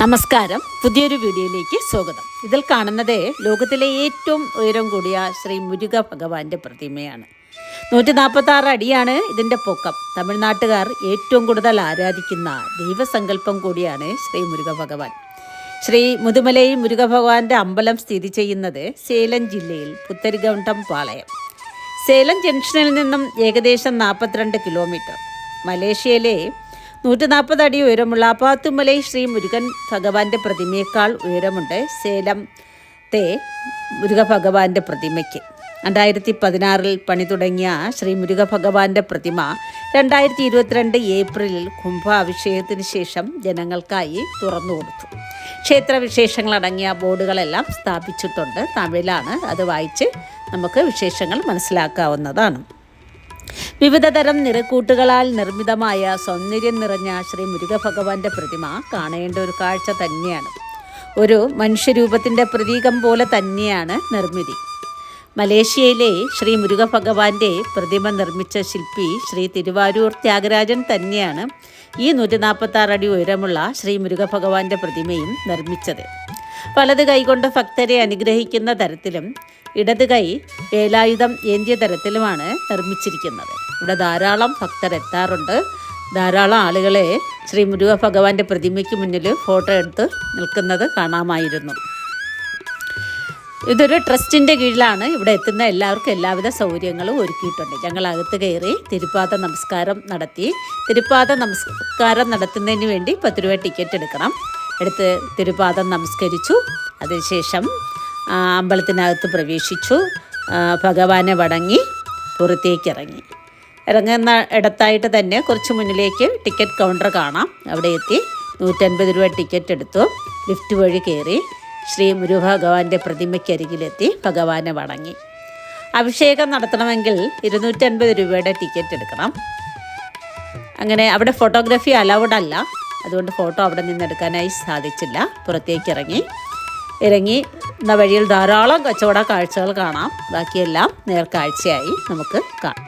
നമസ്കാരം, പുതിയൊരു വീഡിയോയിലേക്ക് സ്വാഗതം. ഇതിൽ കാണുന്നത് ലോകത്തിലെ ഏറ്റവും ഉയരം കൂടിയ ശ്രീ മുരുക ഭഗവാന്റെ പ്രതിമയാണ്. 146 അടിയാണ് ഇതിൻ്റെ പൊക്കം. തമിഴ്നാട്ടുകാർ ഏറ്റവും കൂടുതൽ ആരാധിക്കുന്ന ദൈവസങ്കല്പം കൂടിയാണ് ശ്രീ മുരുക ഭഗവാൻ. ശ്രീ മുതുമലൈ മുരുക ഭഗവാന്റെ അമ്പലം സ്ഥിതി ചെയ്യുന്നത് സേലം ജില്ലയിൽ പുത്തരികൗണ്ടം പാളയം. സേലം ജംഗ്ഷനിൽ നിന്നും ഏകദേശം 42 കിലോമീറ്റർ. മലേഷ്യയിലെ 140 അടി ഉയരമുള്ള പാത്തുമലൈ ശ്രീ മുരുകൻ ഭഗവാന്റെ പ്രതിമയേക്കാൾ ഉയരമുണ്ട് സേലത്തെ മുരുക ഭഗവാന്റെ പ്രതിമയ്ക്ക്. 2016 പണി തുടങ്ങിയ ശ്രീ മുരുക ഭഗവാന്റെ പ്രതിമ 2022 ഏപ്രിലിൽ കുംഭാഭിഷേകത്തിന് ശേഷം ജനങ്ങൾക്കായി തുറന്നു കൊടുത്തു. ക്ഷേത്രവിശേഷങ്ങളടങ്ങിയ ബോർഡുകളെല്ലാം സ്ഥാപിച്ചിട്ടുണ്ട്. തമിഴിലാണ്. അത് വായിച്ച് നമുക്ക് വിശേഷങ്ങൾ മനസ്സിലാക്കാവുന്നതാണ്. വിവിധ തരം നിറക്കൂട്ടുകളാൽ നിർമ്മിതമായ സൗന്ദര്യം നിറഞ്ഞ ശ്രീ മുരുക ഭഗവാന്റെ പ്രതിമ കാണേണ്ട ഒരു കാഴ്ച തന്നെയാണ്. ഒരു മനുഷ്യരൂപത്തിൻ്റെ പ്രതീകം പോലെ തന്നെയാണ് നിർമ്മിതി. മലേഷ്യയിലെ ശ്രീ മുരുക ഭഗവാന്റെ പ്രതിമ നിർമ്മിച്ച ശില്പി ശ്രീ തിരുവാരൂർ ത്യാഗരാജൻ തന്നെയാണ് ഈ 146 അടി ഉയരമുള്ള ശ്രീ മുരുക ഭഗവാന്റെ പ്രതിമയും നിർമ്മിച്ചത്. വലത് കൈകൊണ്ട് ഭക്തരെ അനുഗ്രഹിക്കുന്ന തരത്തിലും ഇടത് കൈ വേലായുധം ഏന്തിയ തരത്തിലുമാണ് നിർമ്മിച്ചിരിക്കുന്നത്. ഇവിടെ ധാരാളം ഭക്തർ എത്താറുണ്ട്. ധാരാളം ആളുകളെ ശ്രീ മുരുക ഭഗവാന്റെ പ്രതിമയ്ക്ക് മുന്നിൽ ഫോട്ടോ എടുത്ത് നിൽക്കുന്നത് കാണാമായിരുന്നു. ഇതൊരു ട്രസ്റ്റിൻ്റെ കീഴിലാണ്. ഇവിടെ എത്തുന്ന എല്ലാവർക്കും എല്ലാവിധ സൗകര്യങ്ങളും ഒരുക്കിയിട്ടുണ്ട്. ഞങ്ങൾ അകത്ത് കയറി തിരുപ്പാദ നമസ്കാരം നടത്തി. തിരുപ്പാദ നമസ്കാരം നടത്തുന്നതിന് വേണ്ടി 10 രൂപ ടിക്കറ്റ് എടുക്കണം. എടുത്ത് തിരുപ്പാദം നമസ്കരിച്ചു. അതിനുശേഷം അമ്പലത്തിനകത്ത് പ്രവേശിച്ചു. ഭഗവാനെ വണങ്ങി പുറത്തേക്ക് ഇറങ്ങുന്ന ഇടത്തായിട്ട് തന്നെ കുറച്ച് മുന്നിലേക്ക് ടിക്കറ്റ് കൗണ്ടർ കാണാം. അവിടെ എത്തി 150 രൂപ ടിക്കറ്റ് എടുത്തു. ലിഫ്റ്റ് വഴി കയറി ശ്രീ മുരുക ഭഗവാന്റെ പ്രതിമയ്ക്കരികിലെത്തി ഭഗവാനെ വണങ്ങി. അഭിഷേകം നടത്തണമെങ്കിൽ 250 രൂപയുടെ ടിക്കറ്റ് എടുക്കണം. അങ്ങനെ അവിടെ ഫോട്ടോഗ്രാഫി അലൗഡ് അല്ല. അതുകൊണ്ട് ഫോട്ടോ അവിടെ നിന്നെടുക്കാനായി സാധിച്ചില്ല. പുറത്തേക്ക് ഇറങ്ങി വഴിയിൽ ധാരാളം കച്ചവട കാഴ്ചകൾ കാണാം. ബാക്കിയെല്ലാം നേർക്കാഴ്ചയായി നമുക്ക് കാണാം.